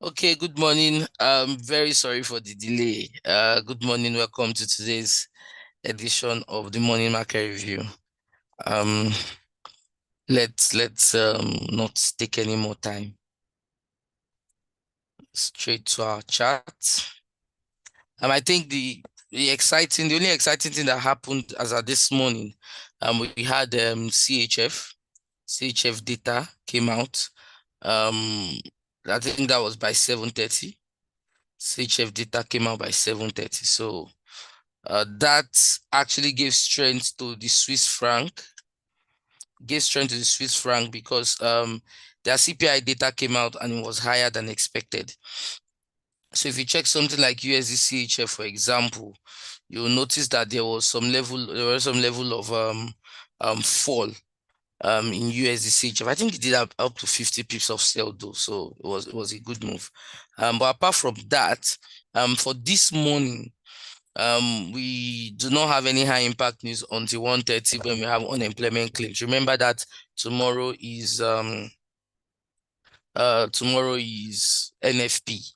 Okay, good morning. I'm very sorry for the delay. Good morning. Welcome to today's edition of the Morning Market Review. Um, let's not take any more time. straight to our chart. I think the only exciting thing that happened as of this morning, we had CHF data came out. I think that was by 7:30. CHF data came out by 7:30. So that actually gave strength to the Swiss franc. Gave strength to the Swiss franc because their CPI data came out and it was higher than expected. So if you check something like USD CHF, for example, you'll notice that there was some level of fall in USD CHF. I think it did up to 50 pips of sell though, so it was a good move. But apart from that, for this morning, we do not have any high impact news until 1:30 when we have unemployment claims. Remember that tomorrow is NFP,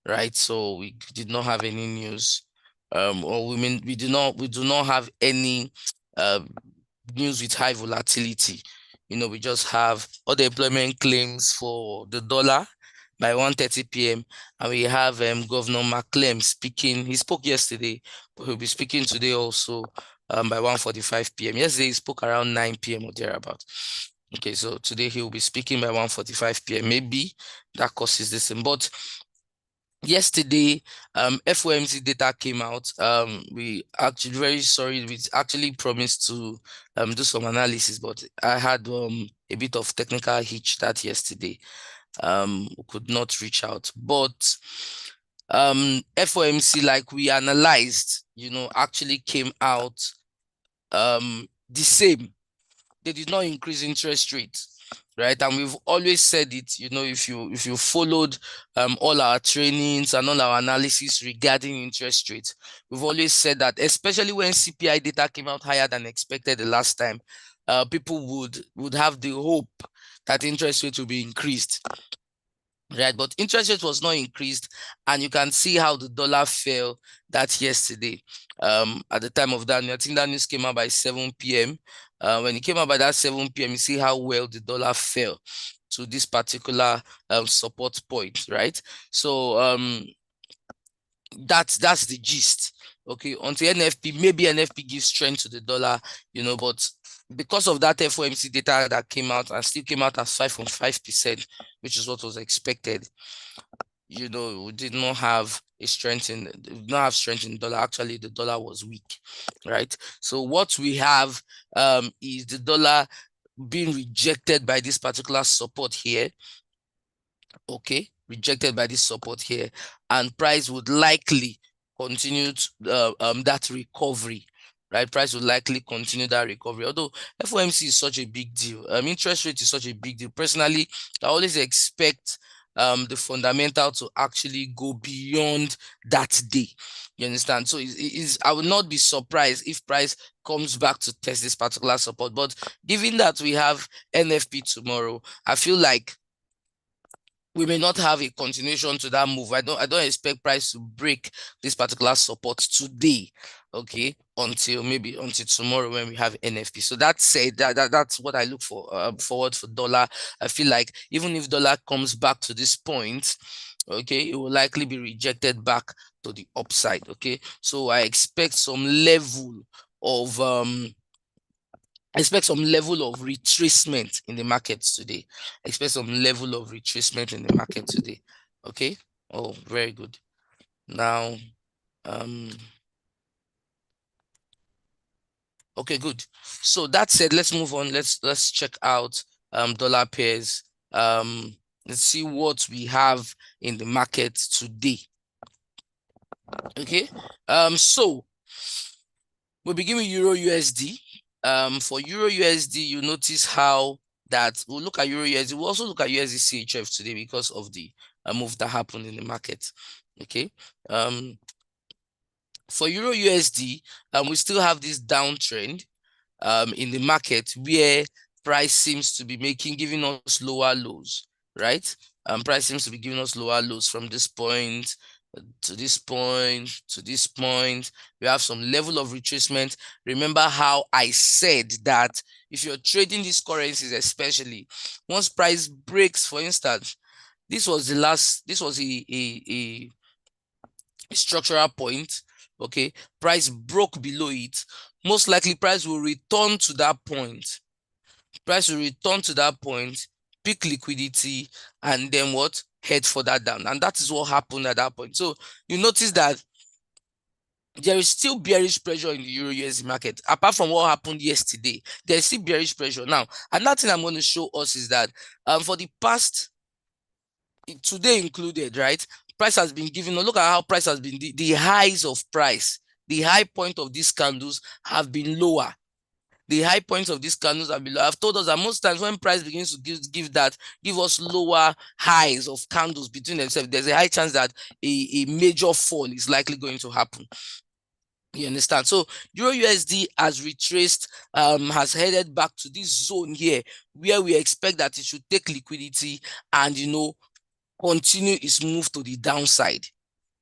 right? So we did not have any news, or we do not have any news with high volatility. We just have all the employment claims for the dollar by 1:30 p.m. and we have Governor McClem speaking. He spoke yesterday, but he'll be speaking today also by 1:45 p.m. Yesterday he spoke around 9 p.m. or thereabout. Okay, so today he will be speaking by 1:45 p.m. Maybe that causes this thing, but yesterday, FOMC data came out. We actually very sorry. We actually promised to do some analysis, but I had a bit of technical hitch that yesterday. We could not reach out, but FOMC, like we analyzed, actually came out the same. They did not increase interest rates, right? And we've always said it, if you followed all our trainings and all our analysis regarding interest rates, we've always said that, especially when CPI data came out higher than expected the last time, people would have the hope that interest rates will be increased. Right, but interest rate was not increased, and you can see how the dollar fell that yesterday. At the time of that, I think that news came out by 7 p.m. When it came out by that 7 p.m., you see how well the dollar fell to this particular support point, right? So that's the gist. Okay, until NFP, maybe NFP gives strength to the dollar, but because of that FOMC data that came out and still came out as 5.5%, which is what was expected, we did not have strength in the dollar. Actually, the dollar was weak, right? So what we have is the dollar being rejected by this particular support here. Okay, rejected by this support here, and price would likely continue that recovery, right? Price would likely continue that recovery. Although FOMC is such a big deal, interest rate is such a big deal. Personally, I always expect the fundamental to actually go beyond that day. You understand? So I would not be surprised if price comes back to test this particular support. But given that we have NFP tomorrow, I feel like we may not have a continuation to that move. I don't expect price to break this particular support today, okay, until tomorrow when we have NFP. So that said, that's what I look for forward for dollar. I feel like even if dollar comes back to this point, okay, it will likely be rejected back to the upside. Okay, so I expect some level of retracement in the markets today. Expect some level of retracement in the market today. Okay. Oh, very good. Now, okay, good. So that said, let's move on. Let's check out dollar pairs. Let's see what we have in the market today. Okay. So we'll begin with Euro USD. For Euro USD, you notice how that we'll look at Euro USD. We'll also look at USD CHF today because of the move that happened in the market. Okay. For Euro USD, we still have this downtrend in the market where price seems to be giving us lower lows, right? Price seems to be giving us lower lows from this point to this point to this point. We have some level of retracement. Remember how I said that if you're trading these currencies, especially once price breaks, for instance, this was the last, this was a structural point. Okay, price broke below it. Most likely price will return to that point. Price will return to that point, peak liquidity, and then what? Head further down. And that is what happened at that point. So you notice that there is still bearish pressure in the Euro USD market. Apart from what happened yesterday, there is still bearish pressure. Now, another thing I'm going to show us is that for the past, today included, right? Price has been given, look at how price has been, the highs of price, the high point of these candles have been lower. The high points of these candles are below. I've told us that most times when price begins to give us lower highs of candles between themselves, there's a high chance that a major fall is likely going to happen. You understand? So Euro USD has retraced, has headed back to this zone here where we expect that it should take liquidity and, continue its move to the downside.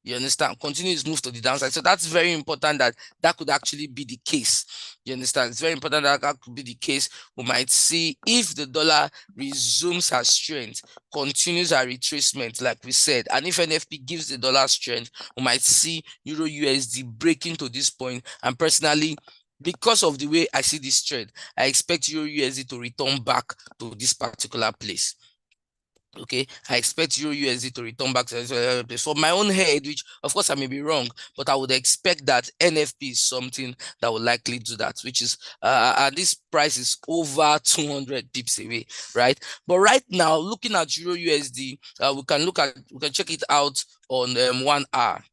You understand? Continue its move to the downside. So that's very important that could actually be the case. You understand? It's very important that could be the case. We might see if the dollar resumes her strength, continues her retracement, like we said, and if NFP gives the dollar strength, we might see Euro USD breaking to this point. And personally, because of the way I see this trend, I expect Euro USD to return back to this particular place. Okay, I expect Euro USD to return back to this place. For my own head, which of course I may be wrong, but I would expect that NFP is something that will likely do that, which is this price is over 200 pips away, right? But right now, looking at Euro USD, we can check it out on 1 hour.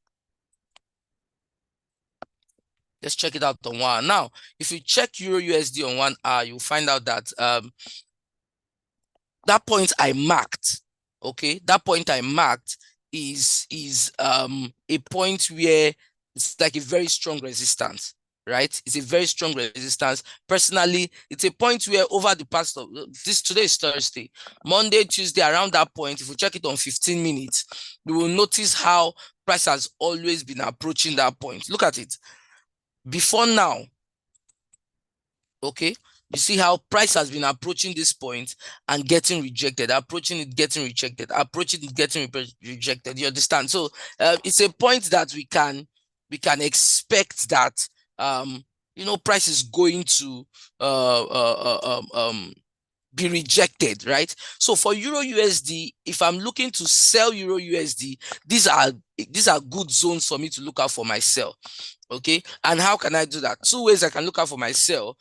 Let's check it out on 1 hour. Now, if you check Euro USD on 1 hour, you'll find out that that point I marked, okay, that point I marked is a point where it's like a very strong resistance, right? It's a very strong resistance. Personally, it's a point where over the past of this, today is Thursday, Monday, Tuesday, around that point, if we check it on 15 minutes, you will notice how price has always been approaching that point. Look at it. Before now, okay, you see how price has been approaching this point and getting rejected, approaching it, getting rejected, approaching it, getting rejected. You understand? So it's a point that we can expect that price is going to be rejected, right? So for Euro USD, if I'm looking to sell Euro USD, these are good zones for me to look out for my sell. Okay, and how can I do that? Two ways I can look out for my sell.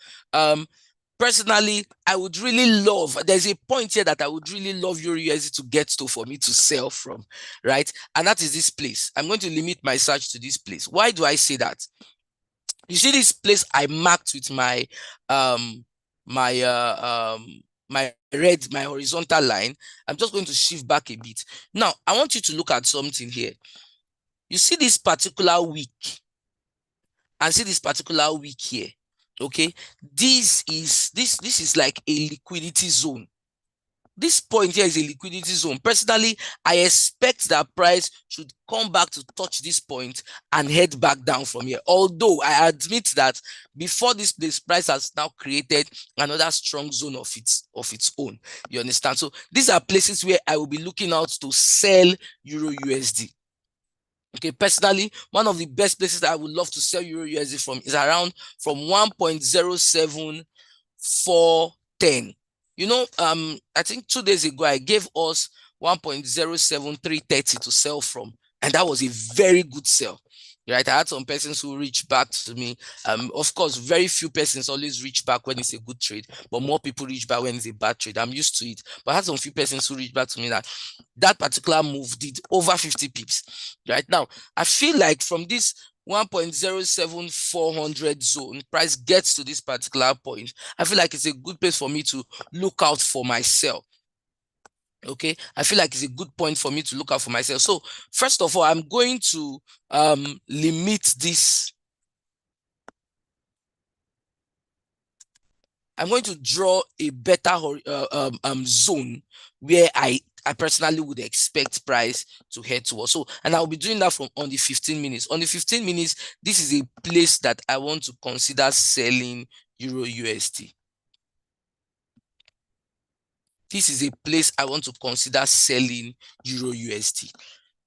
Personally, I would really love, there's a point here that I would really love Euro USD to get to for me to sell from, right? And that is this place. I'm going to limit my search to this place. Why do I say that? You see this place I marked with my my horizontal line. I'm just going to shift back a bit. Now, I want you to look at something here. You see this particular week and see this particular week here. Okay, this is like a liquidity zone. This point here is a liquidity zone. Personally, I expect that price should come back to touch this point and head back down from here. Although I admit that before this place, price has now created another strong zone of its own. You understand? So these are places where I will be looking out to sell Euro USD. Okay, personally, one of the best places that I would love to sell Euro USD from is around from 1.07410. I think 2 days ago, I gave us 1.07330 to sell from, and that was a very good sell. Right, I had some persons who reached back to me. Of course, very few persons always reach back when it's a good trade, but more people reach back when it's a bad trade. I'm used to it, but I had some few persons who reached back to me that particular move did over 50 pips. Right now, I feel like from this 1.07400 zone, price gets to this particular point, I feel like it's a good place for me to look out for my sell. Okay, I feel like it's a good point for me to look out for myself. So first of all, I'm going to limit this. I'm going to draw a better zone where I personally would expect price to head towards. So, and I'll be doing that from on the 15 minutes. On the 15 minutes, this is a place that I want to consider selling Euro USD. this is a place I want to consider selling Euro USD.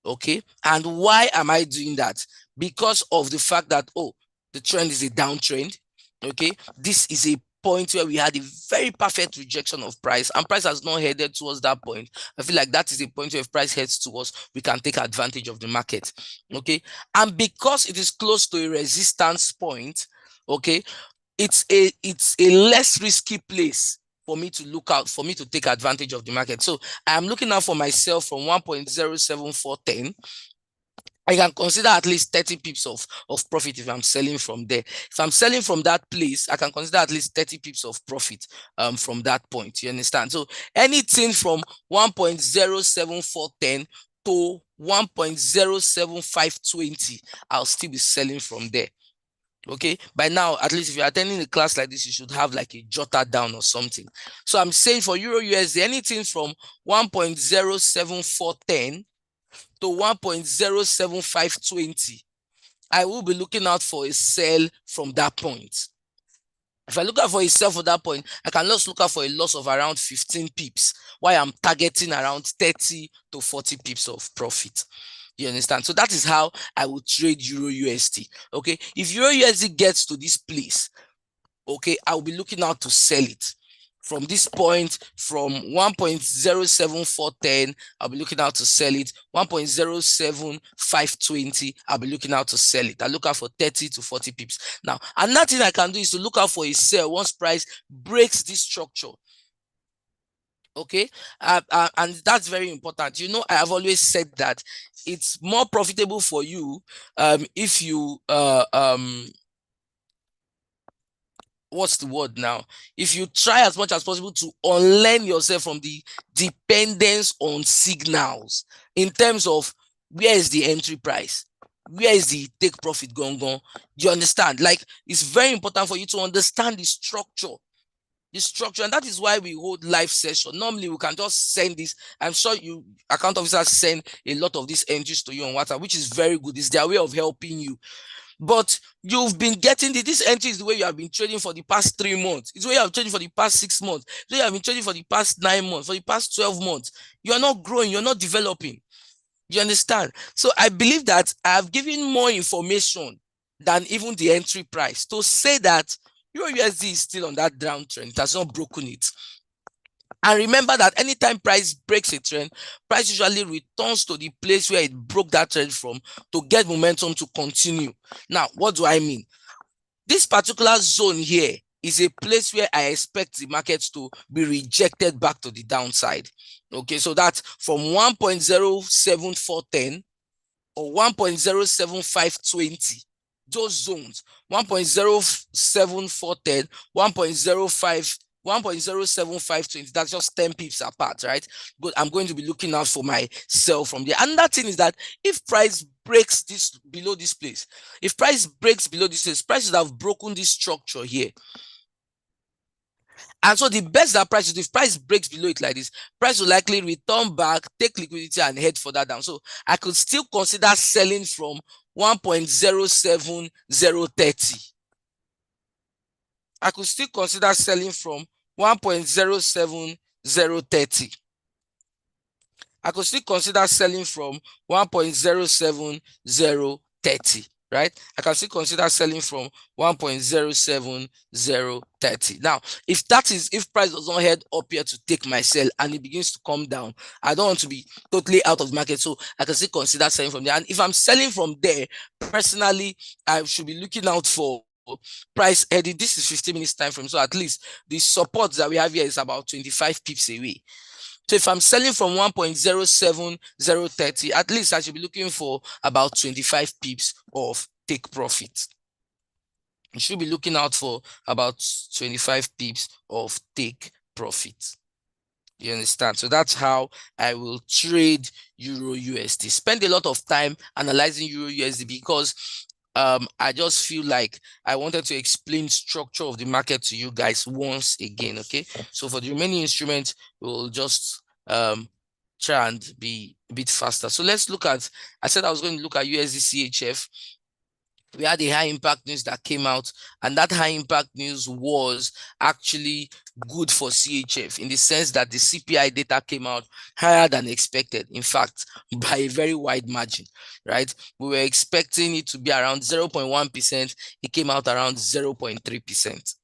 Okay, and why am I doing that? Because of the fact that, oh, the trend is a downtrend. Okay, this is a point where we had a very perfect rejection of price, and price has not headed towards that point. I feel like that is a point where if price heads towards, we can take advantage of the market. Okay, and because it is close to a resistance point, okay, it's a less risky place for me to look out, for me to take advantage of the market. So I'm looking out for myself from 1.07410. I can consider at least 30 pips of profit if I'm selling from there. If I'm selling from that place, I can consider at least 30 pips of profit from that point. You understand? So anything from 1.07410 to 1.07520, I'll still be selling from there. Okay, by now, at least if you're attending a class like this, you should have like a jotter down or something. So I'm saying for Euro USD, anything from 1.07410 to 1.07520, I will be looking out for a sell from that point. If I look out for a sell for that point, I can just look out for a loss of around 15 pips, while I'm targeting around 30 to 40 pips of profit. You understand? So that is how I will trade Euro USD. Okay, if Euro USD gets to this place, okay, I'll be looking out to sell it. From this point, from 1.07410, I'll be looking out to sell it. 1.07520, I'll be looking out to sell it. I look out for 30 to 40 pips. Now, another thing I can do is to look out for a sell once price breaks this structure. Okay, and that's very important. You know, I have always said that it's more profitable for you if you what's the word now? If you try as much as possible to unlearn yourself from the dependence on signals in terms of where is the entry price, where is the take profit going on. You understand? Like, it's very important for you to understand the structure. And that is why we hold live session. Normally we can just send this. I'm sure you account officers send a lot of these entries to you on WhatsApp, which is very good. It's their way of helping you. But you've been getting this entry is the way you have been trading for the past 3 months. It's the way you have trading for the past 6 months. It's the way you have been trading for the past 9 months, for the past 12 months. You are not growing. You're not developing. You understand? So I believe that I have given more information than even the entry price to say that Euro USD is still on that downtrend. It has not broken it. And remember that anytime price breaks a trend, price usually returns to the place where it broke that trend from to get momentum to continue. Now, what do I mean? This particular zone here is a place where I expect the markets to be rejected back to the downside. Okay, so that's from 1.07410 or 1.07520. Those zones, 1.07410, 1.07520, that's just 10 pips apart, right? But I'm going to be looking out for my sell from there. And that thing is that if price breaks this below this place, if price breaks below this place, prices have broken this structure here. And so the best that price is, if price breaks below it like this, price will likely return back, take liquidity and head further down. So I could still consider selling from 1.07030. I could still consider selling from 1.07030. I could still consider selling from 1.07030. Right? I can still consider selling from 1.07030. Now, if price does not head up here to take my sell and it begins to come down, I don't want to be totally out of the market, so I can still consider selling from there. And if I'm selling from there, personally, I should be looking out for price heading. This is 15 minutes time frame, so at least the support that we have here is about 25 pips away. So if I'm selling from 1.07030, at least I should be looking for about 25 pips of take profit. You should be looking out for about 25 pips of take profit. You understand? So that's how I will trade Euro USD. Spend a lot of time analyzing Euro USD because I just feel like I wanted to explain structure of the market to you guys once again. Okay, so for the remaining instruments, we'll just try and be a bit faster. So let's look at, I said I was going to look at USD CHF. we had a high impact news that came out, and that high impact news was actually good for CHF in the sense that the CPI data came out higher than expected. In fact, by a very wide margin, right? We were expecting it to be around 0.1%. It came out around 0.3%.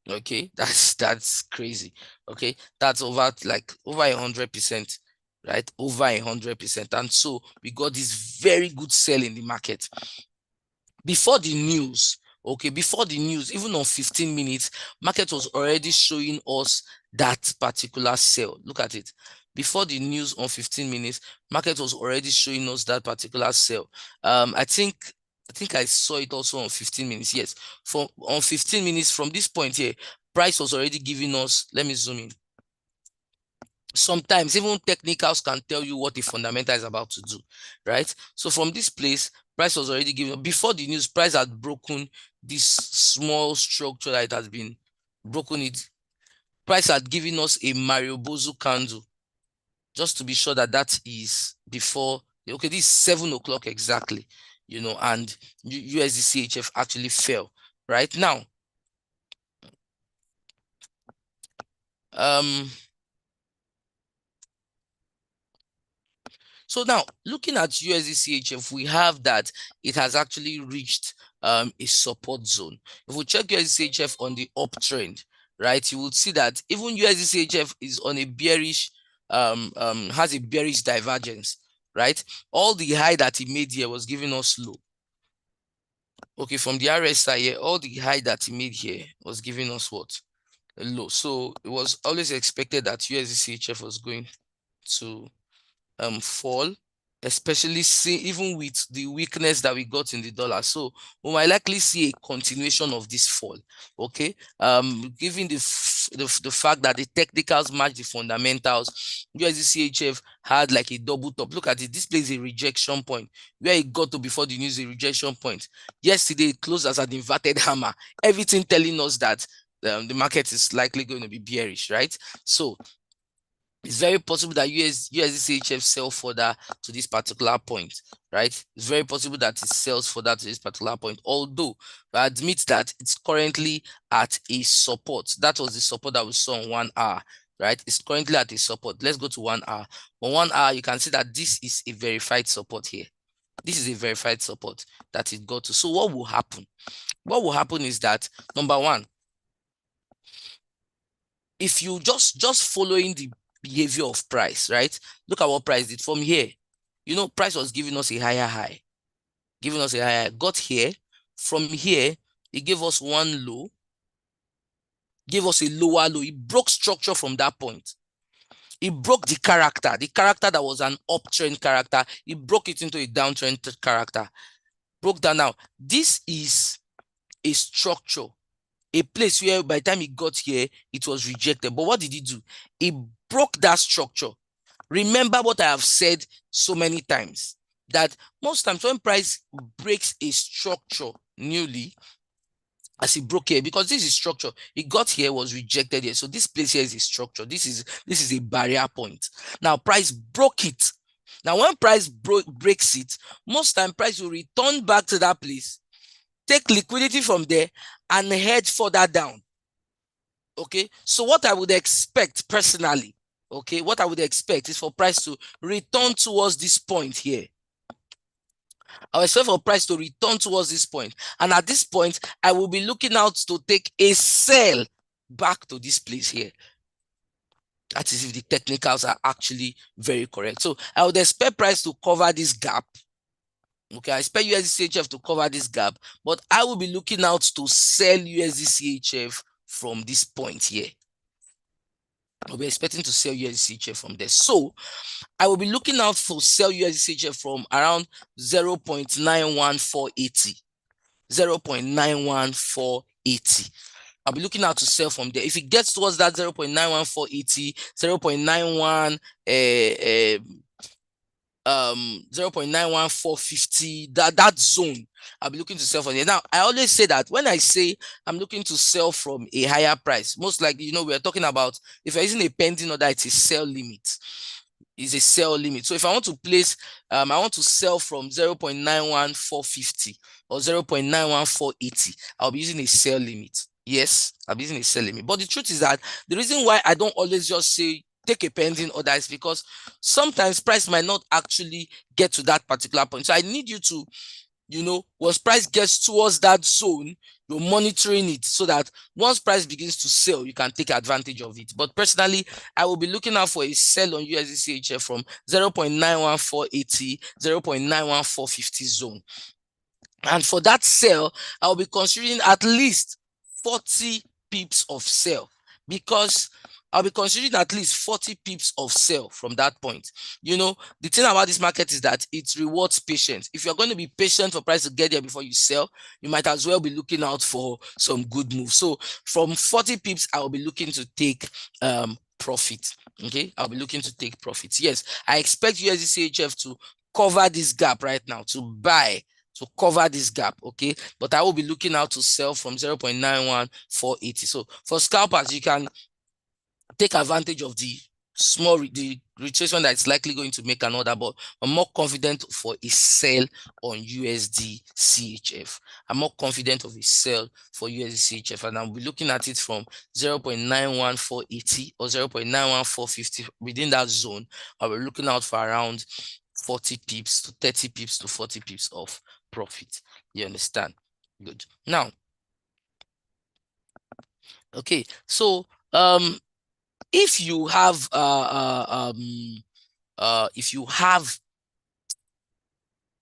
Okay, that's crazy. Okay, that's over 100%, right? Over 100%. And so we got this very good sell in the market before the news. Okay, before the news, even on 15 minutes, market was already showing us that particular sell. Look at it. Before the news on 15 minutes, market was already showing us that particular sell. I think I saw it also on 15 minutes. Yes, on 15 minutes from this point here, price was already giving us. Let me zoom in. Sometimes even technicals can tell you what the fundamental is about to do, right? So from this place, price was already given before the news. Price had broken this small structure that it has been broken. It price had given us a Mariobozu candle, just to be sure that that is before. Okay, this is 7 o'clock exactly, and USD CHF actually fell right now. So now, looking at USD CHF, we have that it has actually reached a support zone. If we check USD CHF on the uptrend, right, you will see that even USD CHF is on a bearish, has a bearish divergence, right? All the high that he made here was giving us low. Okay, from the RSI here, all the high that he made here was giving us what? A low. So it was always expected that USD CHF was going to fall, especially even with the weakness that we got in the dollar. So we might likely see a continuation of this fall. Okay, given the fact that the technicals match the fundamentals, USD CHF had like a double top. Look at it. This place is a rejection point where it got to before the news. A rejection point. Yesterday it closed as an inverted hammer. Everything telling us that the market is likely going to be bearish, right? So it's very possible that USD CHF sell further to this particular point, right? It's very possible that it sells further to this particular point, although I admit that it's currently at a support. That was the support that we saw on 1 hour, right? It's currently at a support. Let's go to 1 hour. On 1 hour, you can see that this is a verified support here. This is a verified support that it got to. So what will happen? What will happen is that, number one, if you just following the behavior of price, right? Look at what price did from here. Price was giving us a higher high, got here. From here, it gave us one low, gave us a lower low. It broke structure from that point. It broke the character that was an uptrend character. It broke it into a downtrend character. Broke down. Now, this is a structure, a place where by the time it got here, it was rejected. But what did it do? It broke that structure. Remember what I have said so many times, that most times when price breaks a structure newly, as it broke here, because this is structure, it got here, was rejected here. So this place here is a structure. This is a barrier point. Now price broke it. Now when price breaks it, most time price will return back to that place, take liquidity from there, and head further down. Okay, so what I would expect personally, okay, what I would expect is for price to return towards this point here. I would expect for price to return towards this point. And at this point, I will be looking out to take a sell back to this place here. That is if the technicals are actually very correct. So I would expect price to cover this gap. Okay, I expect USD CHF to cover this gap, but I will be looking out to sell USD CHF from this point here. I'll be expecting to sell USD CHF from there. So I will be looking out for sell USD CHF from around 0.91480. 0.91480. I'll be looking out to sell from there. If it gets towards that 0.91480, 0.91450, that zone, I'll be looking to sell from there. Now, I always say that when I say I'm looking to sell from a higher price, most likely, we're talking about if you're using a pending order, it's a sell limit. is a sell limit. So if I want to place, I want to sell from 0.91450 or 0.91480, I'll be using a sell limit. Yes, I'll be using a sell limit. But the truth is that the reason why I don't always just say take a pending order is because sometimes price might not actually get to that particular point. So I need you to, once price gets towards that zone, you're monitoring it so that once price begins to sell, you can take advantage of it. But personally, I will be looking out for a sell on USD CHF from 0.91480, 0.91450 zone. And for that sell, I'll be considering at least 40 pips of sell, because I'll be considering at least 40 pips of sell from that point. The thing about this market is that it rewards patience. If you're going to be patient for price to get there before you sell, you might as well be looking out for some good moves. So from 40 pips, I'll be looking to take profit. Okay, I'll be looking to take profits. Yes, I expect USD CHF to cover this gap right now, to buy, to cover this gap. Okay, but I will be looking out to sell from 0.91480. So for scalpers, you can take advantage of the retracement that is likely going to make an order, but I'm more confident for a sell on USD CHF. I'm more confident of a sell for USD CHF, and I'll be looking at it from 0.91480 or 0.91450. Within that zone, I'll be looking out for around 40 pips to 30 pips to 40 pips of profit. You understand? Good. Now, okay, so if you have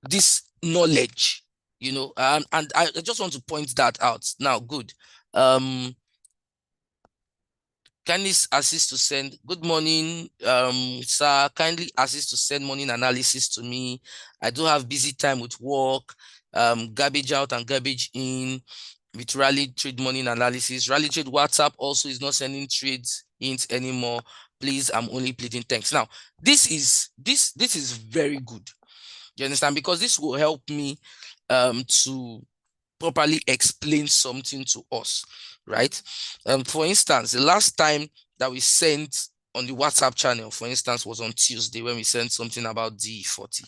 this knowledge, and I just want to point that out now. Good. Kindly assist to send. Good morning, sir. Kindly assist to send morning analysis to me. I do have busy time with work, garbage out and garbage in with Rally Trade morning analysis. Rally Trade WhatsApp also is not sending trades hints anymore. Please, I'm only pleading. Thanks. Now, this is very good. You understand? Because this will help me to properly explain something to us, right? For instance, the last time that we sent on the WhatsApp channel, for instance, was on Tuesday when we sent something about DE40,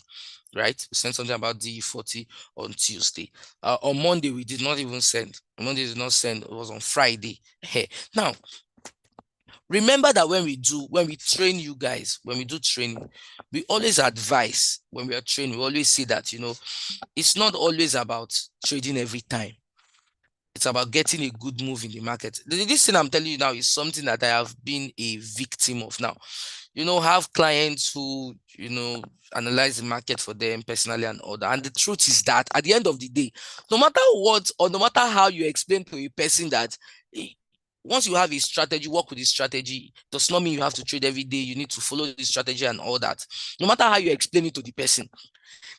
right? We sent something about DE40 on Tuesday. On Monday, we did not even send. On Monday, did not send. It was on Friday. Now, remember that when we train you guys, when we do training, we always advise, when we are training, we always say that, it's not always about trading every time. It's about getting a good move in the market. This thing I'm telling you now is something that I have been a victim of now. Have clients who, analyze the market for them personally and all that. And the truth is that at the end of the day, no matter what, or no matter how you explain to a person that once you have a strategy, work with the strategy, does not mean you have to trade every day. You need to follow the strategy and all that. No matter how you explain it to the person,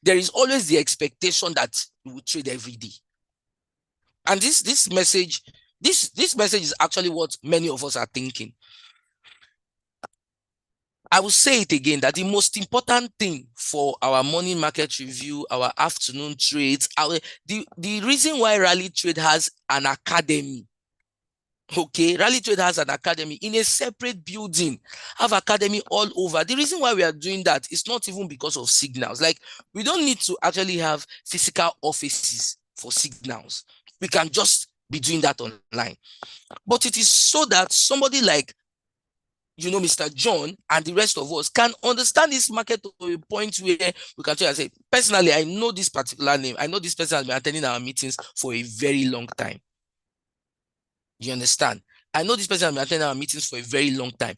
there is always the expectation that you will trade every day. And this message is actually what many of us are thinking. I will say it again, that the most important thing for our morning market review, our afternoon trades, the reason why Rally Trade has an academy. Okay, Rally Trade has an academy in a separate building, have academy all over. The reason why we are doing that is not even because of signals. Like, we don't need to actually have physical offices for signals. We can just be doing that online. But it is so that somebody like, Mr. John and the rest of us can understand this market to a point where we can try and say, personally, I know this particular name. I know this person has been attending our meetings for a very long time. You understand? I know this person has been attending our meetings for a very long time.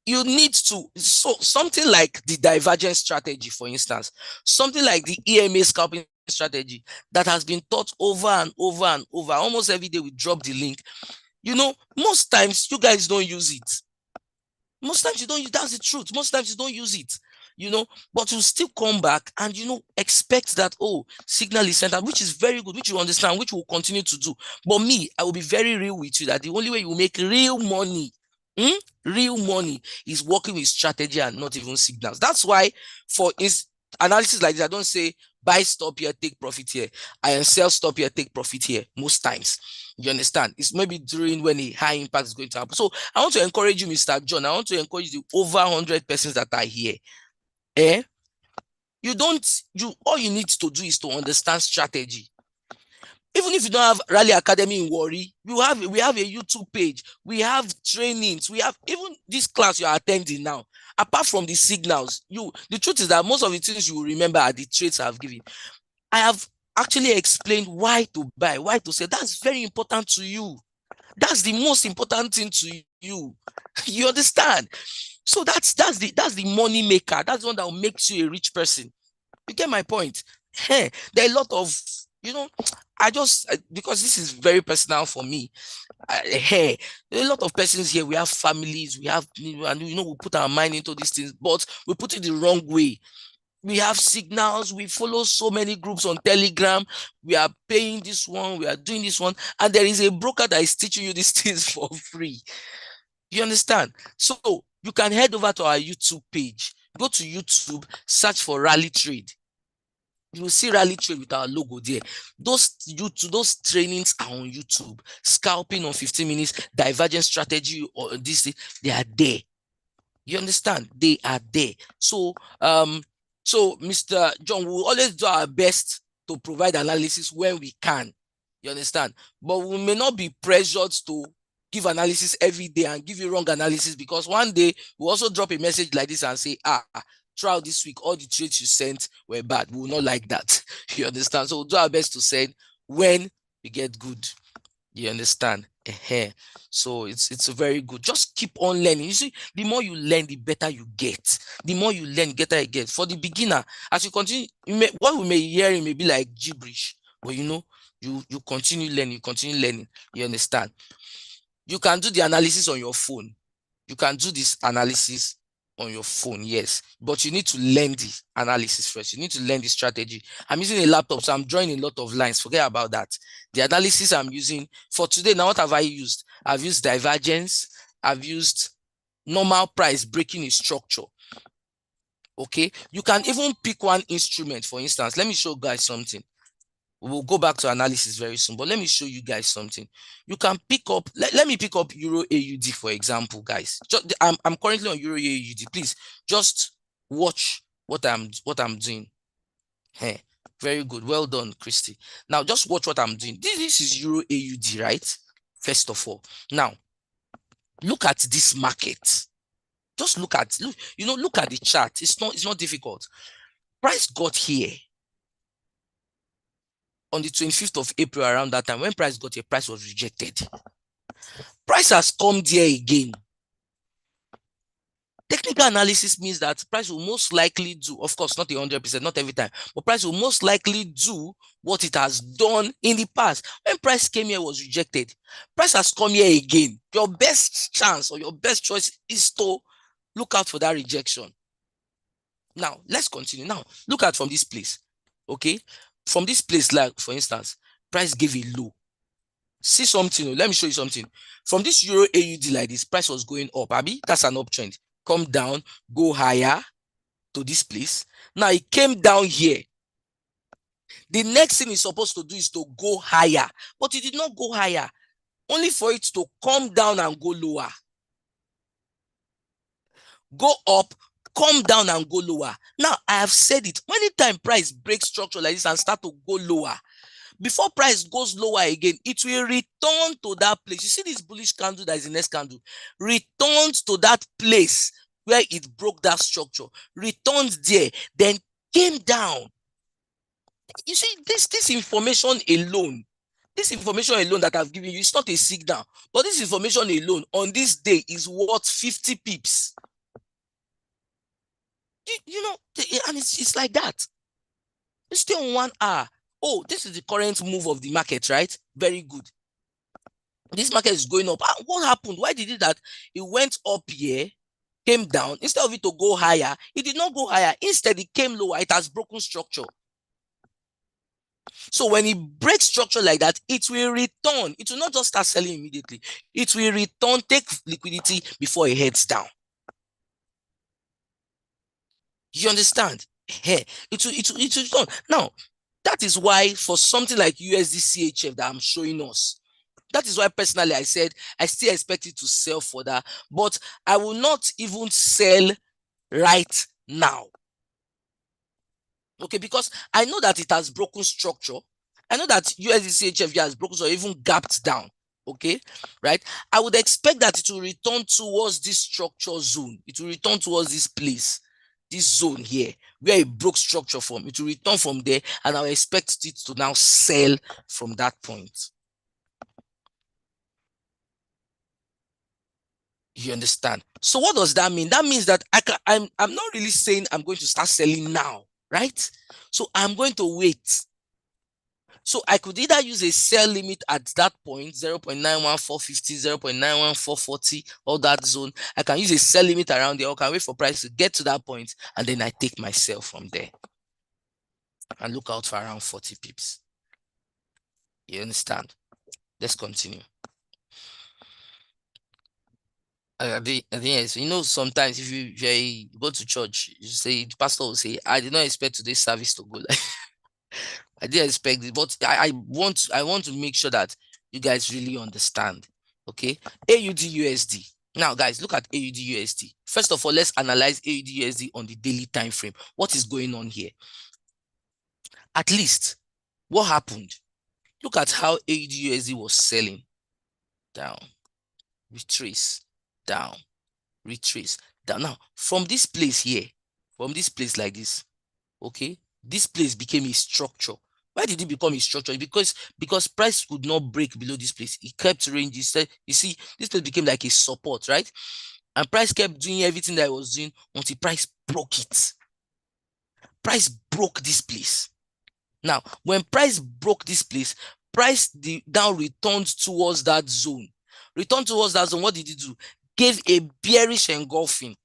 You need to, something like the divergence strategy, for instance, something like the EMA scalping strategy that has been taught over and over and over. Almost every day we drop the link. Most times you guys don't use it. Most times you don't use, that's the truth. Most times you don't use it, but you still come back and, expect that, signal is sent out, which is very good, which you understand, which we'll continue to do. But me, I will be very real with you that the only way you make real money is working with strategy and not even signals. That's why for analysis like this, I don't say buy, stop here, take profit here. I sell, stop here, take profit here most times. You understand? It's maybe during when a high impact is going to happen. So I want to encourage you, Mr. John. I want to encourage the over 100 persons that are here. All you need to do is to understand strategy. Even if you don't have Rally Academy in Warri, we have a YouTube page, we have trainings, we have even this class you are attending now. Apart from the signals, the truth is that most of the things you will remember are the traits I've given. I have actually explained why to buy, why to sell. That's very important to you. That's the most important thing to you. You understand? So that's the money maker. That's the one that will make you a rich person. You get my point? Hey, there are a lot of, because this is very personal for me. Hey, there are a lot of persons here. We have families, and we put our mind into these things, but we put it the wrong way. We have signals, we follow so many groups on Telegram, we are paying this one, we are doing this one, and there is a broker that is teaching you these things for free. You understand? So you can head over to our YouTube page, go to YouTube, search for Rally Trade. You will see Rally Trade with our logo there. Those trainings are on YouTube. Scalping on 15 minutes, divergent strategy, or this, they are there. You understand? They are there. So Mr. John, we will always do our best to provide analysis when we can. You understand? But we may not be pressured to give analysis every day and give you wrong analysis, because one day we'll also drop a message like this and say, throughout this week, all the trades you sent were bad. We will not like that. You understand? So we'll do our best to send when we get good. You understand? So it's very good. Just keep on learning. You see, the more you learn, the better you get. The more you learn, the better you get. For the beginner, as you continue, what we may hear may be like gibberish, but you continue learning, you understand? You can do the analysis on your phone. You can do this analysis on your phone, yes, but you need to learn the analysis first. You need to learn the strategy. I'm using a laptop, so I'm drawing a lot of lines. Forget about that. The analysis I'm using for today, now what have I used? I've used divergence. I've used normal price breaking a structure. Okay, you can even pick one instrument. For instance, let me show you guys something. We'll go back to analysis very soon, but let me show you guys something. You can pick up, let me pick up Euro AUD, for example, guys. I'm currently on Euro AUD. Please just watch what I'm doing. Hey, very good. Well done, Christy. Now just watch what I'm doing. This is Euro AUD, right? First of all. Now, look at this market. Just look at the chart. It's not difficult. Price got here on the 25th of April. Around that time, when price got here, price was rejected. Price has come there again. Technical analysis means that price will most likely do, of course, not 100%, not every time, but price will most likely do what it has done in the past. When price came here, was rejected. Price has come here again. Your best chance or your best choice is to look out for that rejection. Now, let's continue. Now, look at from this place. Okay? From this place, like, for instance, price gave a low. See something. Let me show you something. From this Euro AUD like this, price was going up. Abi, that's an uptrend. Come down, go higher to this place. Now it came down here. The next thing it's supposed to do is to go higher, but it did not go higher, only for it to come down and go lower. Go up, come down and go lower. Now I have said it. Anytime price breaks structure like this and start to go lower, before price goes lower again, it will return to that place. You see this bullish candle that is the next candle, returns to that place where it broke that structure, returns there, then came down. You see, this information alone that I've given you, it's not a signal, but this information alone on this day is worth 50 pips. And it's like that. It's still on 1 hour. Oh, this is the current move of the market, right? Very good. This market is going up. What happened? Why did it that it went up here, came down? Instead of it to go higher, it did not go higher. Instead, it came lower. It has broken structure. So when it breaks structure like that, it will return. It will not just start selling immediately. It will return, take liquidity before it heads down. You understand? It will return. Now, that is why for something like USD CHF that I'm showing us, that is why personally I said I still expect it to sell further, but I will not even sell right now. Okay, because I know that it has broken structure. I know that USD CHF has broken or even gapped down. Okay, right? I would expect that it will return towards this structure zone. It will return towards this place, this zone here, where it broke structure from. It will return from there, and I will expect it to now sell from that point. You understand? So what does that mean? That means that I'm not really saying I'm going to start selling now, right? So I'm going to wait. So I could either use a sell limit at that point, 0.91450, 0.91440, all that zone. I can use a sell limit around there, or can wait for price to get to that point, and then I take my sell from there and look out for around 40 pips. You understand? Let's continue. I think yes, sometimes if you go to church, you say the pastor will say, I did not expect today's service to go like I didn't expect it, but I want to make sure that you guys really understand. Okay, AUD USD. Now, guys, look at AUD USD. First of all, let's analyze AUD USD on the daily time frame. What is going on here? At least, what happened? Look at how AUD USD was selling. Down, retrace, down, retrace, down. Now, from this place here, from this place like this, okay, this place became a structure. Why did it become a structure? Because price could not break below this place. It kept ranges. You see, this place became like a support, right? And price kept doing everything that it was doing until price broke it. Price broke this place. Now, when price broke this place, price now returned towards that zone. Returned towards that zone. What did it do? Gave a bearish engulfing.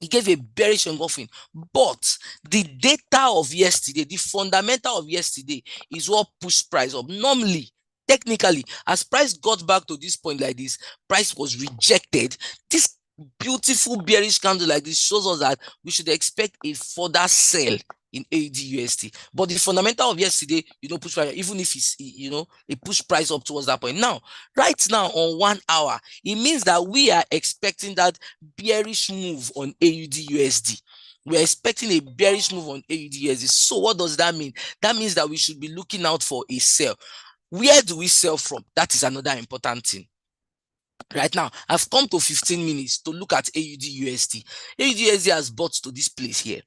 He gave a bearish engulfing. But the data of yesterday, the fundamental of yesterday is what pushed price up. Normally, technically, as price got back to this point like this, price was rejected. This beautiful bearish candle like this shows us that we should expect a further sell in AUD/USD. But the fundamental of yesterday, push price, even if it's, it pushed price up towards that point. Now, right now on 1 hour, it means that we are expecting that bearish move on AUD/USD. We're expecting a bearish move on AUD/USD. So what does that mean? That means that we should be looking out for a sell. Where do we sell from? That is another important thing. Right now, I've come to 15 minutes to look at AUD/USD. AUD/USD has bought to this place here.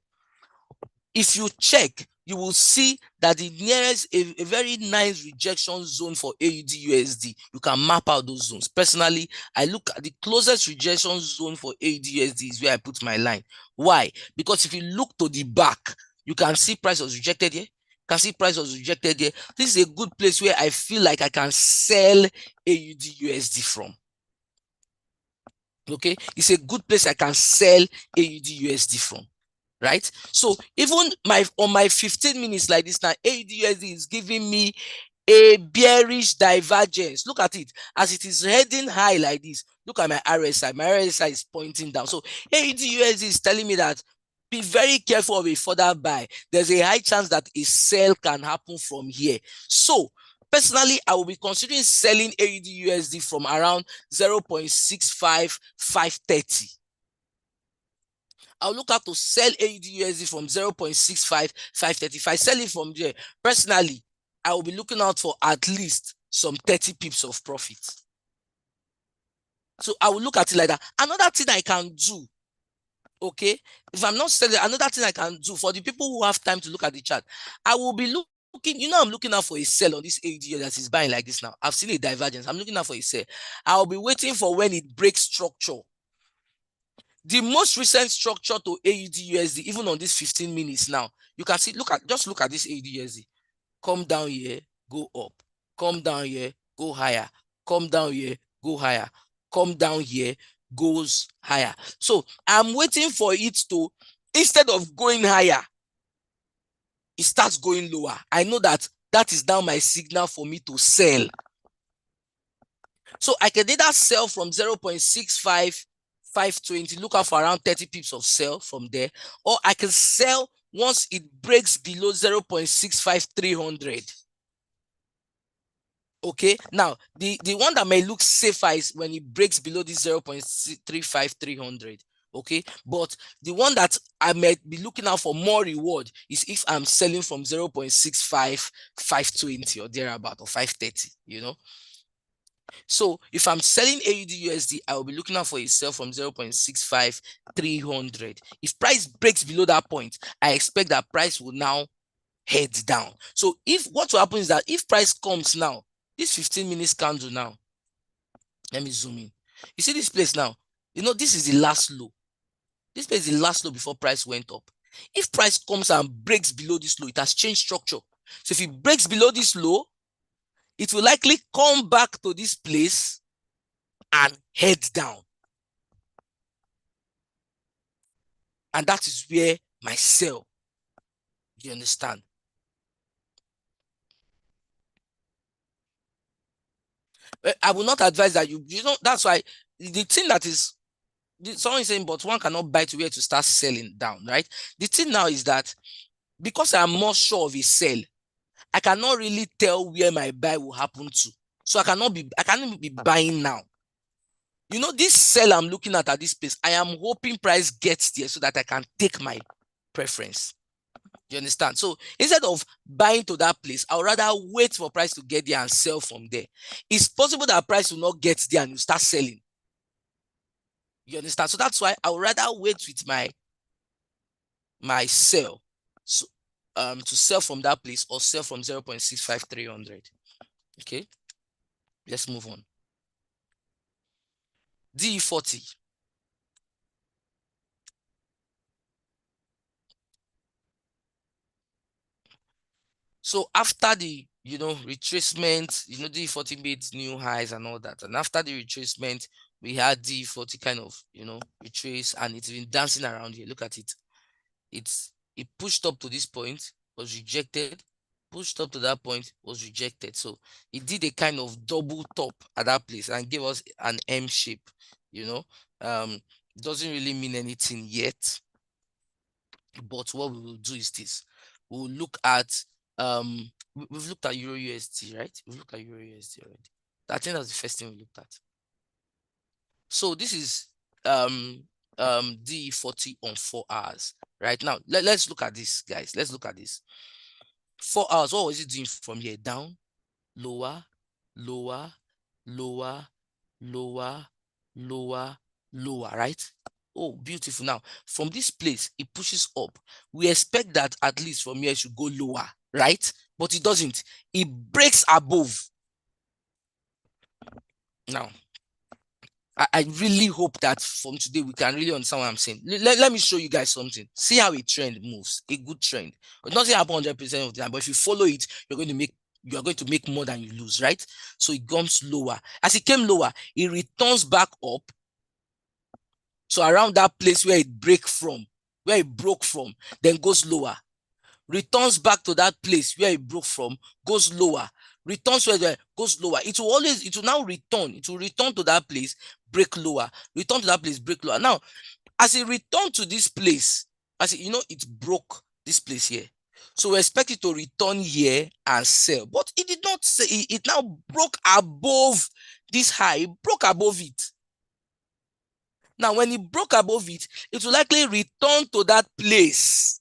If you check, you will see that the nearest a very nice rejection zone for AUD/USD. You can map out those zones. Personally, I look at the closest rejection zone for AUD/USD is where I put my line. Why? Because if you look to the back, you can see price was rejected here. You can see price was rejected here. This is a good place where I feel like I can sell AUD/USD from. Okay, it's a good place I can sell AUD/USD from. Right? So even on my 15 minutes like this now, AUD/USD is giving me a bearish divergence. Look at it. As it is heading high like this, look at my RSI. My RSI is pointing down. So AUD/USD is telling me that be very careful of a further buy. There's a high chance that a sell can happen from here. So personally, I will be considering selling AUD/USD from around 0.65530. I'll look out to sell AUD/USD from 0.65530. If I sell it from there, personally, I will be looking out for at least some 30 pips of profit. So I will look at it like that. Another thing I can do, okay, if I'm not selling, another thing I can do for the people who have time to look at the chart, I will be looking, I'm looking out for a sell on this AUD that is buying like this now. I've seen a divergence. I'm looking out for a sell. I'll be waiting for when it breaks structure. The most recent structure to AUD/USD, even on this 15 minutes now, you can see, just look at this AUD/USD. Come down here, go up. Come down here, go higher. Come down here, go higher. Come down here, goes higher. So I'm waiting for it to, instead of going higher, it starts going lower. I know that is now my signal for me to sell. So I can either sell from 0.65520, look out for around 30 pips of sell from there, or I can sell once it breaks below 0.65300. Okay, now the one that may look safer is when it breaks below this 0.35300. Okay, but the one that I might be looking out for more reward is if I'm selling from 0.65, 520 or thereabout, or 530, you know. So if I'm selling AUD USD, I will be looking out for a sell from 0.65, 300. If price breaks below that point, I expect that price will now head down. So if what will happen is that if price comes now, this 15 minutes candle now, let me zoom in. You see this place now, you know, this is the last low. This place is the last low before price went up. If price comes and breaks below this low, it has changed structure. So if it breaks below this low, it will likely come back to this place and head down. And that is where my sell. You understand? I will not advise that you know, that's why the thing that is, someone is saying, but one cannot buy to where to start selling down, right? The thing now is that because I'm more sure of a sell, I cannot really tell where my buy will happen to. So I cannot be buying now. You know, this sell I'm looking at this place, I am hoping price gets there so that I can take my preference. You understand? So instead of buying to that place, I would rather wait for price to get there and sell from there. It's possible that price will not get there and you start selling. You understand? So that's why I would rather wait with my sell, so to sell from that place, or sell from 0.65, 300. Okay, let's move on. DE40. So after the, you know, retracement, you know, DE40 made new highs and all that. And after the retracement, we had DE40 kind of, you know, retrace, and it's been dancing around here. Look at it. It pushed up to this point, was rejected, pushed up to that point, was rejected. So it did a kind of double top at that place and gave us an M shape, you know. It doesn't really mean anything yet. But what we will do is this. We'll look at we've looked at Euro USD, right? We've looked at Euro USD already. I think that's the first thing we looked at. So this is DE40 on 4 hours. Right now, let's look at this, guys. Let's look at this. 4 hours, what was it doing from here? Down, lower, lower, lower, lower, lower, lower, right? Oh, beautiful. Now, from this place, it pushes up. We expect that at least from here it should go lower, right? But it doesn't. It breaks above. Now, I really hope that from today we can really understand what I'm saying. Let me show you guys something. See how a trend moves, a good trend. It doesn't happen 100% of the time, but if you follow it, you are going to make more than you lose, right? So it comes lower. As it came lower, it returns back up. So around that place where it broke from, then goes lower. Returns back to that place where it broke from, goes lower. Returns where it goes lower. It will now return. It will return to that place, break lower. Return to that place, break lower. Now, as it returned to this place, it broke this place here. So we expect it to return here and sell. But it did not say, it now broke above this high. It broke above it. Now, when it broke above it, it will likely return to that place.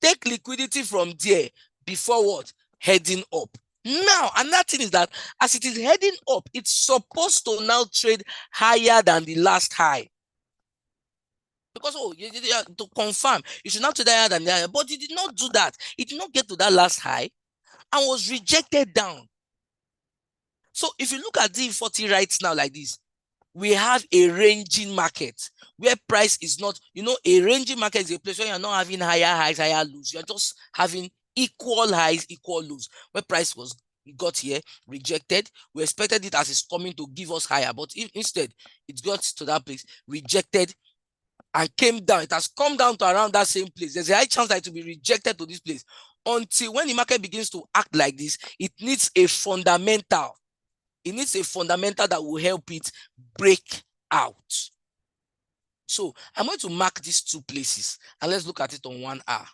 Take liquidity from there before what? Heading up. Now, another thing is that as it is heading up, it's supposed to now trade higher than the last high. Because, to confirm, you should not trade higher than the high. But it did not do that. It did not get to that last high and was rejected down. So if you look at DE40 right now like this, we have a ranging market where price is not, a ranging market is a place where you're not having higher highs, higher lows. You're just having equal highs, equal lows. Where price got here, rejected. We expected it as it's coming to give us higher, but instead it got to that place, rejected, and came down. It has come down to around that same place. There's a high chance that it will be rejected to this place. Until when the market begins to act like this, it needs a fundamental. It needs a fundamental that will help it break out. So I'm going to mark these two places and let's look at it on 1 hour.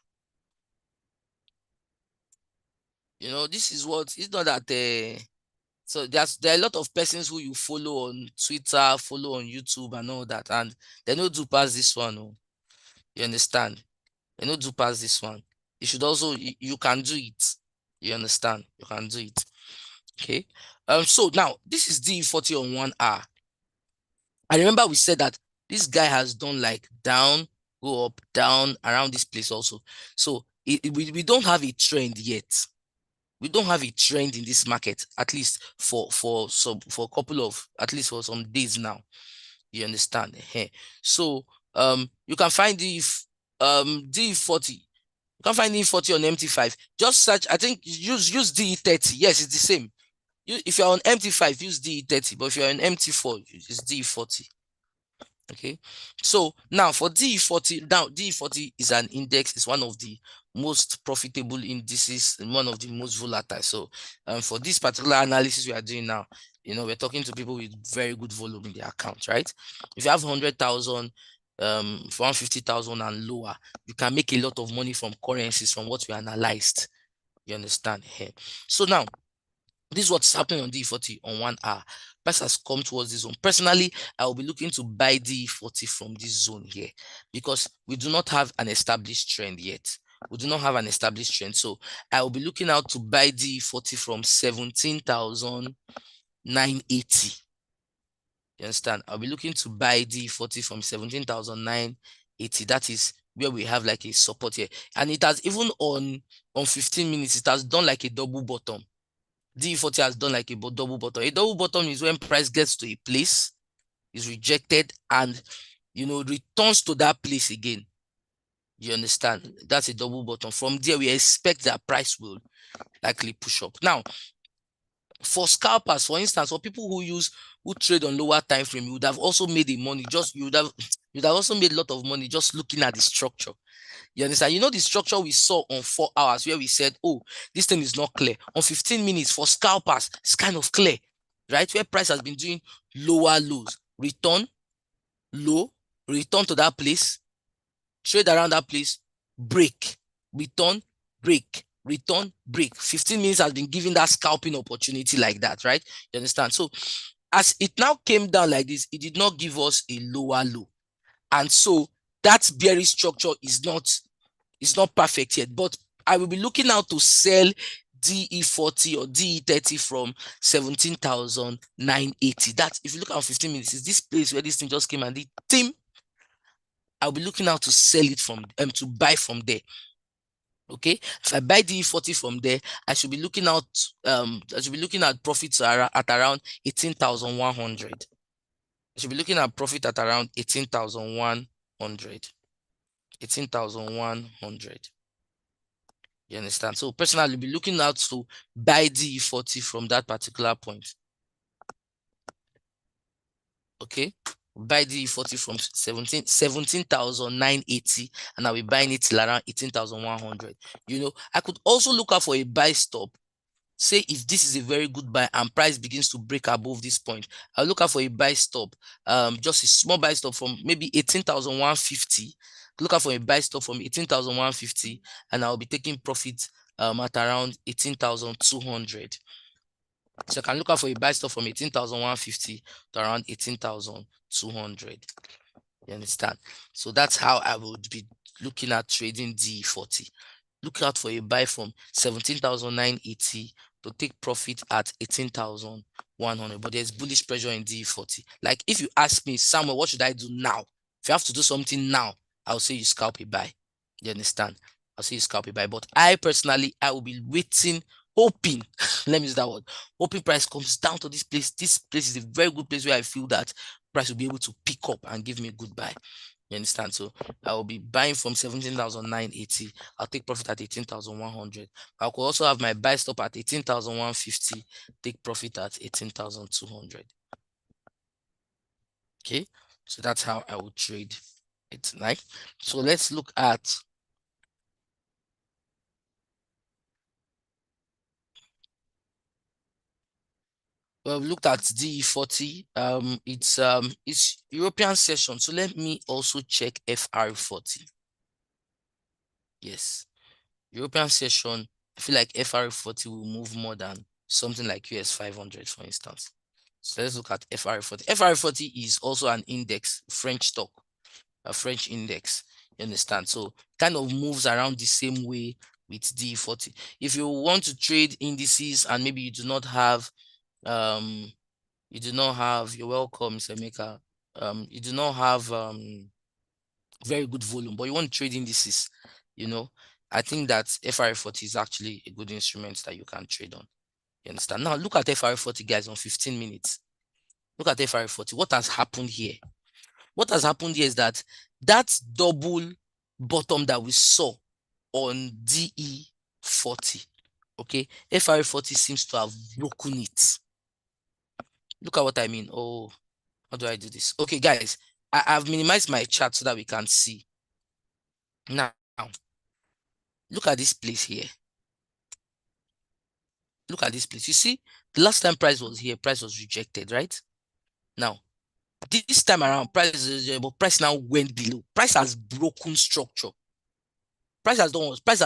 This is what, it's not that So there are a lot of persons who you follow on Twitter, follow on YouTube and all that, and they don't do past this one. Oh, you understand? They don't do past this one. You should also you can do it. You understand? You can do it. Okay. So now this is DE40 on 1 hour. I remember we said that this guy has done like down, go up, down around this place also. So we don't have a trend yet. We don't have a trend in this market, at least for a couple of, at least for some days now. You understand? So you can find the D40. You can find D40 on MT5. Just search, I think use DE30. Yes, it's the same. If you're on MT5, use DE30, but if you're on MT4, it's DE40. Okay, so now for DE40, now DE40 is an index, it's one of the most profitable indices and one of the most volatile. So for this particular analysis we are doing now, we're talking to people with very good volume in their account, right? If you have 100,000, 150,000 and lower, you can make a lot of money from currencies from what we analyzed. You understand here? So now this is what's happening on DE40 on 1 hour. Price has come towards this zone. Personally, I will be looking to buy DE40 from this zone here because we do not have an established trend yet. We do not have an established trend. So I will be looking out to buy DE40 from 17,980. You understand? I'll be looking to buy DE40 from 17,980. That is where we have like a support here. And it has even on 15 minutes, it has done like a double bottom. DE40 has done like a double bottom. A double bottom is when price gets to a place, is rejected, and returns to that place again. You understand? That's a double bottom. From there, we expect that price will likely push up. Now, for scalpers, for instance, for people who trade on lower time frame, you would have also made the money. You'd have also made a lot of money just looking at the structure. You understand? The structure we saw on 4 hours where we said, oh, this thing is not clear. On 15 minutes for scalpers, it's kind of clear, right? Where price has been doing lower lows, return, low, return to that place, trade around that place, break, return, break, return, break. 15 minutes has been giving that scalping opportunity like that, right? You understand? So as it now came down like this, it did not give us a lower low. And so that bearish structure is not perfect yet, but I will be looking out to sell DE40 or DE30 from 17,980. That's, if you look at 15 minutes, is this place where this thing just came and the team. I'll be looking out to sell it from to buy from there. Okay, if I buy DE40 from there, I should be looking out profits at around 18,100. I should be looking at profit at around 18,100. 18,100. You understand? So personally, be looking out to buy DE40 from that particular point. Okay, buy DE40 from 17,980, and I'll be buying it till around 18,100. I could also look out for a buy stop. Say if this is a very good buy and price begins to break above this point, I'll look out for a buy stop, just a small buy stop from maybe 18,150. Look out for a buy stop from 18,150, and I'll be taking profit at around 18,200. So I can look out for a buy stop from 18,150 to around 18,200. You understand? So that's how I would be looking at trading DE40. Look out for a buy from 17,980 to take profit at 18,100. But there's bullish pressure in DE40. Like if you ask me, Samuel, what should I do now? If you have to do something now, I'll say you scalp a buy. You understand? I'll say you scalp a buy. But I personally, I will be waiting, hoping, let me use that word, hoping price comes down to this place. This place is a very good place where I feel that price will be able to pick up and give me a good buy. You understand? So I will be buying from 17,980. I'll take profit at 18,100. I could also have my buy stop at 18,150, take profit at 18,200. Okay, so that's how I would trade it. Right? So let's look at we've looked at DE40. It's European session. So let me also check FR40. Yes, European session. I feel like FR40 will move more than something like US 500, for instance. So let's look at FRA40. FRA40 is also an index, French stock, a French index. You understand? So kind of moves around the same way with DE40. If you want to trade indices and maybe you do not have, you're welcome, Mr. Maker. You do not have very good volume, but you want to trade indices, I think that FRA40 is actually a good instrument that you can trade on. You understand? Now look at FRA40, guys, on 15 minutes. Look at FRA40. What has happened here? What has happened here is that double bottom that we saw on DE40, okay, FRA40 seems to have broken it. Look at what I mean. Oh, how do I do this? Okay, guys, I've minimized my chart so that we can see. Now, look at this place here. Look at this place. You see, the last time price was here, price was rejected, right? Now, this time around, price now went below. Price has broken structure. Price has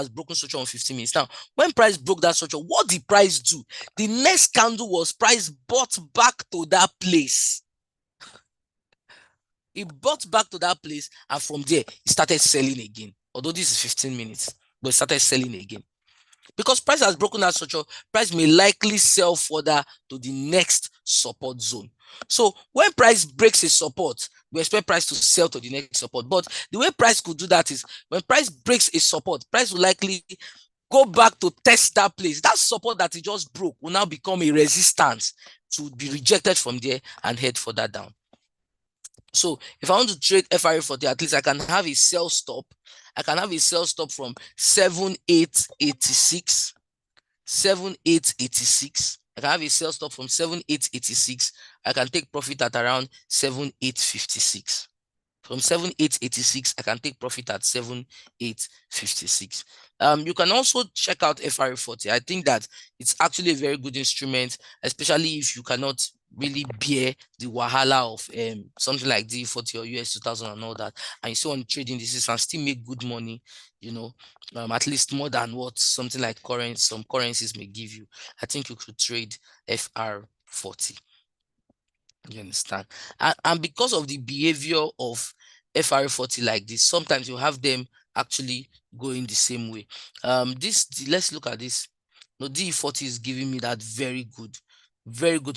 broken structure on 15 minutes. Now, when price broke that structure, what did price do? The next candle was price bought back to that place. It bought back to that place, and from there, it started selling again. Although this is 15 minutes, but it started selling again. Because price has broken that structure, price may likely sell further to the next support zone. So when price breaks a support, we expect price to sell to the next support. But the way price could do that is when price breaks a support, price will likely go back to test that place. That support that it just broke will now become a resistance to be rejected from there and head further down. So if I want to trade FRA40, at least I can have a sell stop. I can have a sell stop from 7886. 7886. I can have a sell stop from 7886. I can take profit at around 7856. From 7886, I can take profit at 7856. You can also check out FRA40. I think that it's actually a very good instrument, especially if you cannot really bear the wahala of something like DE40 or US 2000 and all that, and you still want to trade indices and still make good money, at least more than what something like some currencies may give you. I think you could trade FR40. You understand? And because of the behavior of FRA40 like this, sometimes you have them actually going the same way. Let's look at this. No, DE40 is giving me that very good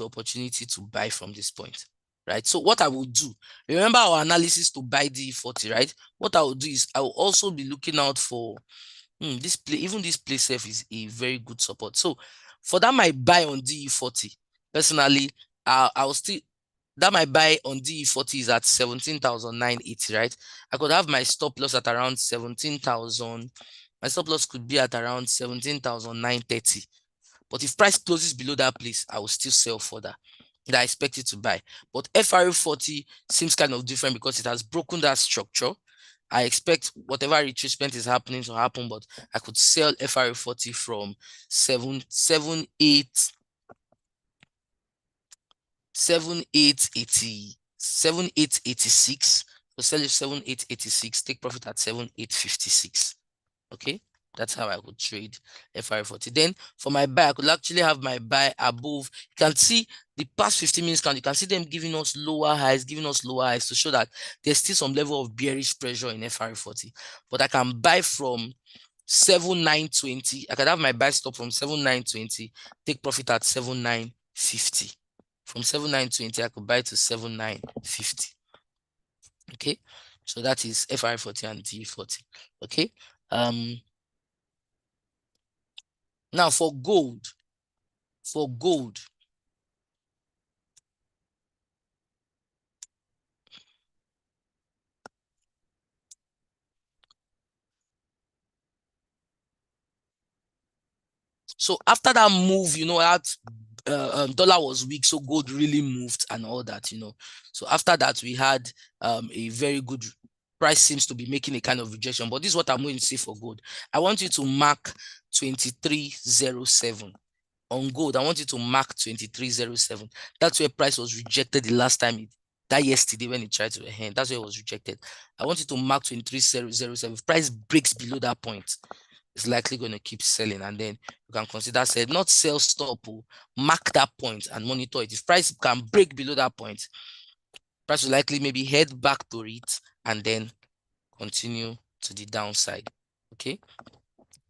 opportunity to buy from this point, right? So what I will do, remember our analysis to buy DE40, right? What I will do is I will also be looking out for this play. Even this play safe is a very good support. So for that, my buy on DE40, personally, I'll still. That my buy on DE40 is at 17,980, right? I could have my stop loss at around 17,000. My stop loss could be at around 17,930. But if price closes below that place, I will still sell further. That I expect it to buy. But FRA40 seems kind of different because it has broken that structure. I expect whatever retracement is happening to happen, but I could sell FRA40 from 7886, so sell it 7886, take profit at 7856. Okay, that's how I would trade FRA40. Then for my buy, I could actually have my buy above. You can see the past 15 minutes count. You can see them giving us lower highs to show that there's still some level of bearish pressure in FRA40. But I can buy from 7920. I can have my buy stop from 7920, take profit at 7950. From 7920, I could buy to 7950. Okay, so that is FRA40 and DE40. Okay. Now for gold, so after that move, that dollar was weak, so gold really moved and all that, So after that, we had a very good price seems to be making a kind of rejection. But this is what I'm going to say for gold. I want you to mark 2307 on gold. I want you to mark 2307. That's where price was rejected the last time yesterday when it tried to end. That's where it was rejected. I want you to mark 2307. If price breaks below that point, is likely going to keep selling, and then you can consider sell, not sell stop, mark that point and monitor it. If price can break below that point, price will likely maybe head back to it and then continue to the downside. Okay,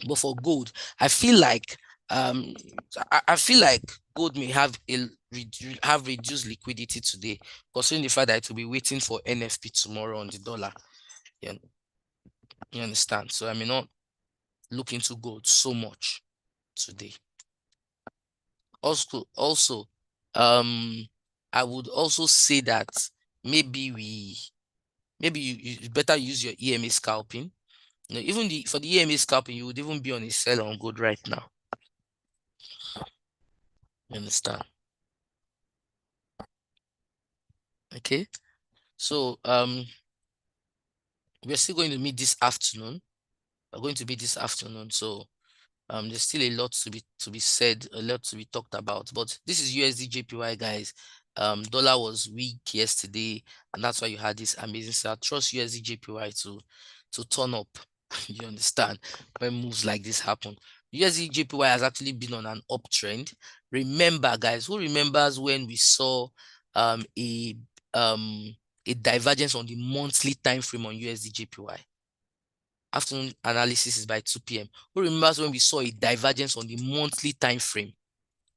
but for gold, I feel like I feel like gold may have reduced liquidity today, considering the fact that it will be waiting for NFP tomorrow on the dollar. Yeah, you understand? So I may not look into gold so much today. Also, I would also say that maybe you better use your EMA scalping. You know, even for the EMA scalping, you would even be on a sell on gold right now. You understand? Okay. So we're still going to meet this afternoon. We're going to meet this afternoon. So there's still a lot to be said, a lot to be talked about. But this is USD JPY, guys. Dollar was weak yesterday, and that's why you had this amazing sell. Trust USD JPY to turn up. You understand? When moves like this happen. USD JPY has actually been on an uptrend. Remember, guys, who remembers when we saw um a um a divergence on the monthly time frame on USD JPY? Afternoon analysis is by 2 p.m. Who remembers when we saw a divergence on the monthly time frame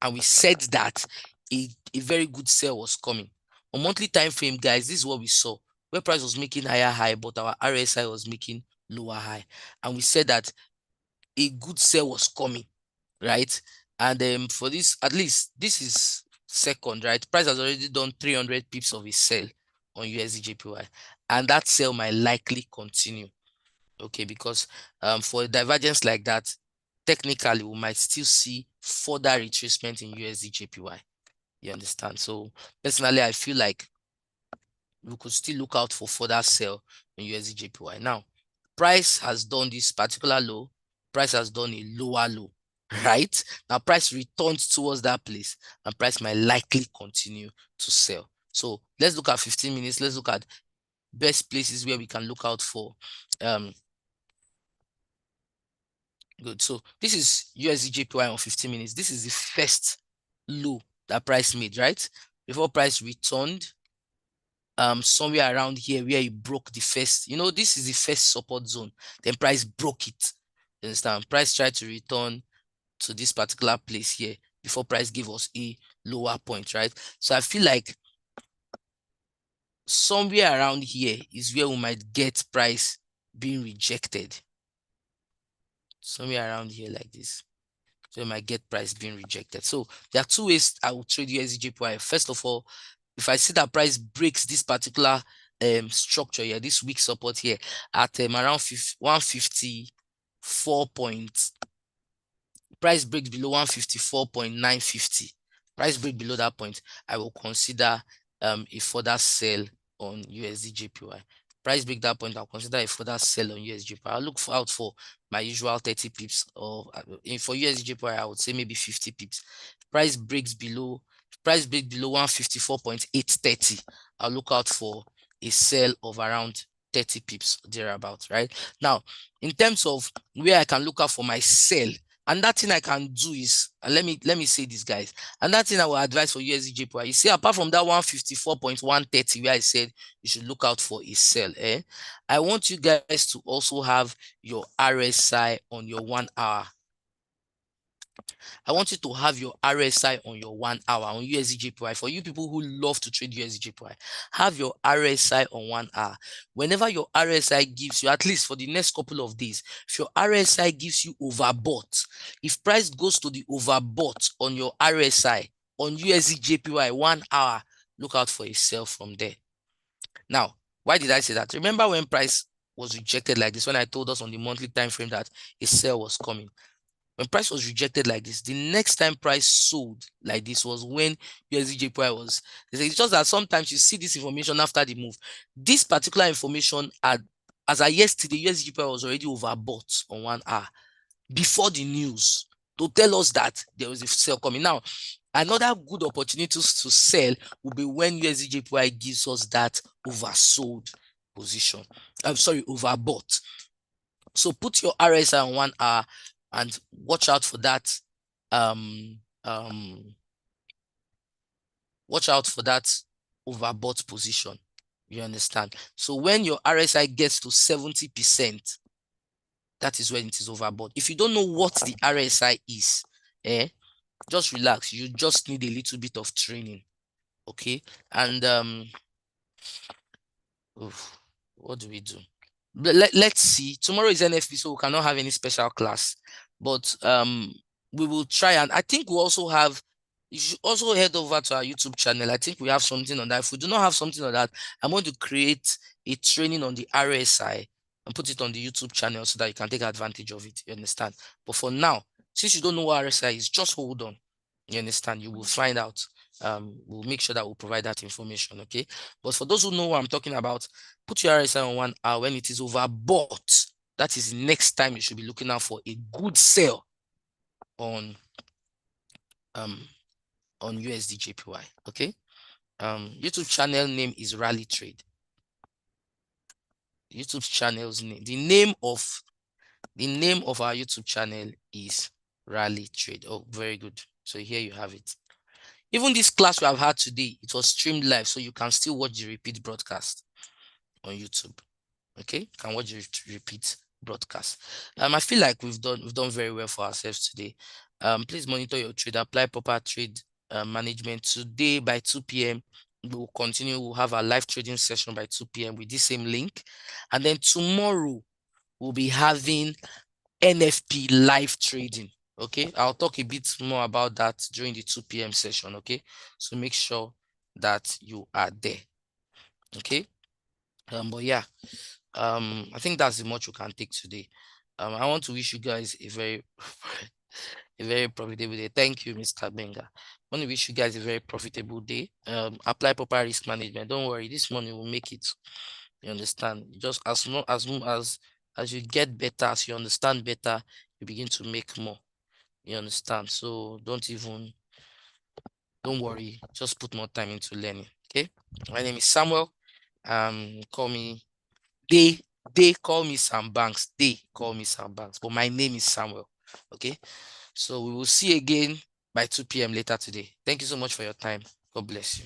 and we said that a very good sell was coming? On monthly time frame, guys, this is what we saw, where price was making higher high, but our RSI was making lower high, and we said that a good sell was coming, right? And for this, at least this is second, right? Price has already done 300 pips of a sell on USD JPY, and that sell might likely continue. Okay, because for a divergence like that, technically we might still see further retracement in USD JPY. You understand? So personally, I feel like we could still look out for further sell in USD JPY. Now, price has done this particular low, price has done a lower low, right? Now, price returns towards that place, and price might likely continue to sell. So let's look at 15 minutes. Let's look at best places where we can look out for good. So this is USD JPY on 15 minutes. This is the first low that price made, right? Before price returned somewhere around here where it broke the first, this is the first support zone. Then price broke it. You understand? Price tried to return to this particular place here before price gave us a lower point, right? So I feel like somewhere around here is where we might get price being rejected. Somewhere around here like this. So you might get price being rejected. So there are two ways I will trade USD JPY. First of all, if I see that price breaks this particular structure here, this weak support here at around 154 points, price breaks below 154.950, price break below that point, I will consider a further sell on USD JPY. Price break that point, I'll consider a further sell on USD JPY. I'll look out for my usual 30 pips, or for USD JPY, I would say maybe 50 pips. Price break below 154.830, I'll look out for a sell of around 30 pips thereabout, right? Now, in terms of where I can look out for my sell, and that thing I can do is, let me say this, guys. And that thing I will advise for USD JPY. You see, apart from that 154.130 where I said you should look out for a sell, I want you guys to also have your RSI on your 1 hour. I want you to have your RSI on your 1 hour on USD JPY. For you people who love to trade USD JPY, have your RSI on 1 hour. Whenever your RSI gives you, at least for the next couple of days, if your RSI gives you overbought, if price goes to the overbought on your RSI on USD JPY 1 hour, look out for a sell from there. Now, why did I say that? Remember when price was rejected like this, when I told us on the monthly time frame that a sell was coming? When price was rejected like this, the next time price sold like this was when USD JPY was. It's just that sometimes you see this information after the move. This particular information, as of yesterday, USD JPY was already overbought on 1 hour before the news to tell us that there was a sell coming. Now, another good opportunity to sell will be when USD JPY gives us that oversold position. I'm sorry, overbought. So put your RSI on 1 hour and watch out for that. Watch out for that overbought position. You understand? So when your RSI gets to 70%, that is when it is overbought. If you don't know what the RSI is, just relax. You just need a little bit of training. Okay. And what do we do? Let's see. Tomorrow is NFP, so we cannot have any special class. But we will try, and I think we also have. You should also head over to our YouTube channel. I think we have something on that. If we do not have something on that, I'm going to create a training on the RSI and put it on the YouTube channel so that you can take advantage of it. You understand? But for now, since you don't know what RSI is, just hold on. You understand? You will find out. We'll make sure that we'll provide that information. Okay. But for those who know what I'm talking about, put your RSI on 1 hour when it is overbought. That is next time you should be looking out for a good sell on USD JPY. Okay. YouTube channel name is Rally Trade. YouTube channel's name. The name of our YouTube channel is Rally Trade. Oh, very good. So here you have it. Even this class we have had today, it was streamed live, so you can still watch the repeat broadcast on YouTube. Okay, you can watch the repeat broadcast. I feel like we've done very well for ourselves today. Please monitor your trade, apply proper trade management. Today by 2 p.m. we'll continue. We'll have our live trading session by 2 p.m. with this same link, and then tomorrow we'll be having NFP live trading. Okay, I'll talk a bit more about that during the 2 p.m. session. Okay, so make sure that you are there. Okay, but yeah, I think that's the much you can take today. I want to wish you guys a very a very profitable day. Thank you, Mr. Benga. I want to wish you guys a very profitable day. Apply proper risk management. Don't worry, this money will make it. You understand? Just as long as you get better, as you understand better, you begin to make more. You understand? So don't worry, just put more time into learning. Okay. My name is Samuel. Call me they call me Sam Banks. They call me Sam Banks, but my name is Samuel. Okay. So we will see again by 2 p.m. later today. Thank you so much for your time. God bless you.